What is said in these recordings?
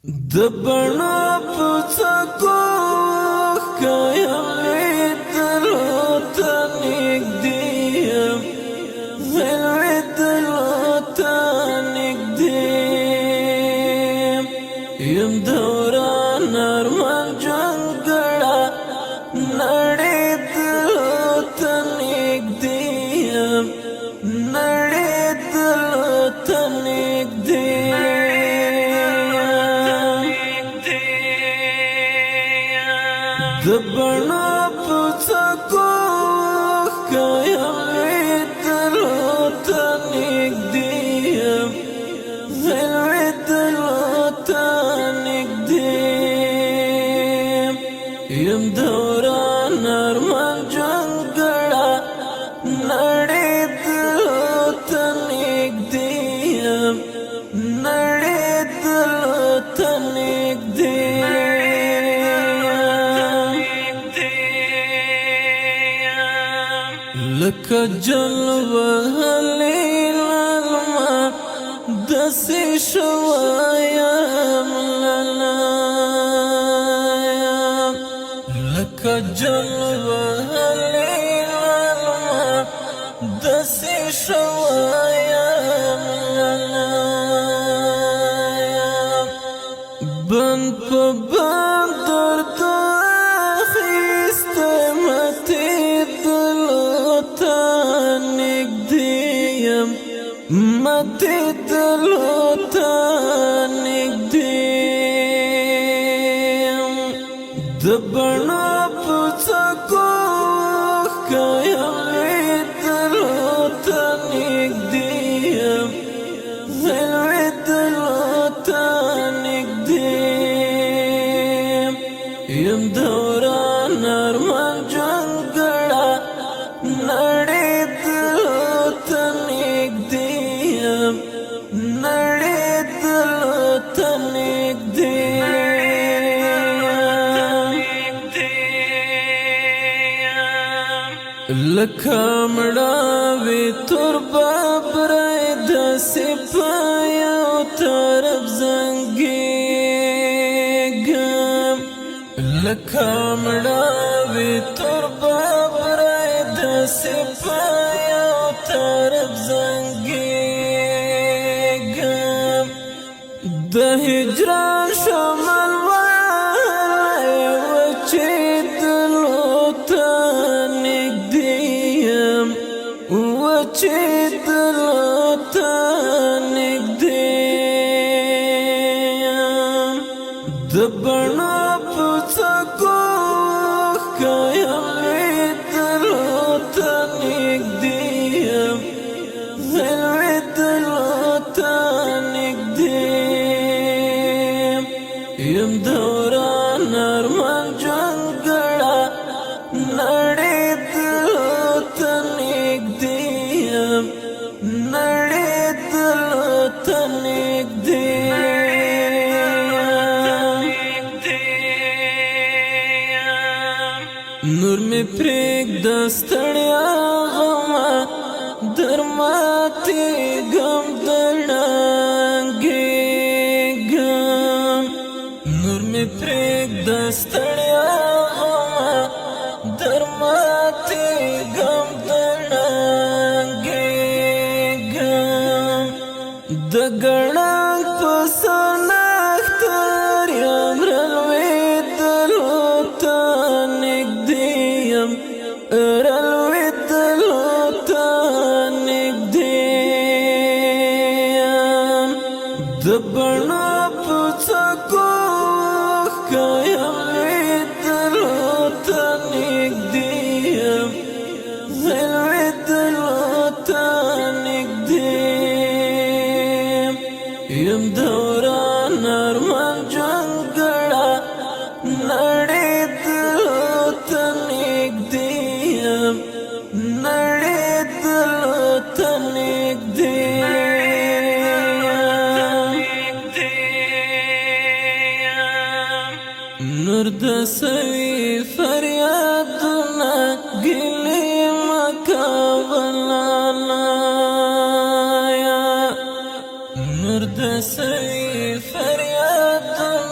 دبنا پڅکو کایمې دلته نږدې زلوې دلته نږدې یم دوران ارمان جنګړه نړۍ دلته نږدې نړۍ دلته نږدې دبنا پڅکو کایمې دلته نږدې زلوې دلته نږدې یم دوران ارمان جنګړه نړۍ دلته نږدې نړۍ دلته نږدې لکه جلوهلې لالما داسې شوایم لالایم لکه جلوهلې لالما داسې شوایم لالایم بند په بند درد اخیسته متې مته دلته نږدې دبنا پڅکو کایمې دلته نږدې زلوې دلته نږدې یم دوران ارمان جنګړه نړۍ دلته نږدې نړۍ دلته نږدې لکه مړاوې تور ببرې داسې په یو طرف زنګېږم لکه مړاوې تور ببرې داسې په یو طرف زنګېږم د هجران شمال وای وچې دلته نږدې یم وچې دلته نږدې یم د بڼو پڅکو کایمې دلته نږدې یم زلوې دلته نږدې یم دوران ارمان جنګړه نړۍ دلته نږدې نړۍ دلته نږدې نور مې پرېږده ستړیا غمه در ماتېږم دړانګېږم نور مې پرېږده ستړیا غمه در ماتېږم دړانګېږم د ګړنګ په سنختر یم رالوېدلو نږدې یم رالوېدلو نږدې یم د بڼو پڅکو کایمې دلته نږدې یم زلوېدلو نږدې یم دوران ارمان جنګړه نړۍ دلته نږدې نړۍ دلته نږدې نور د سوي فریادونه ګلې مکه ولالایا نور د سوي فریادونه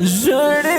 ژړ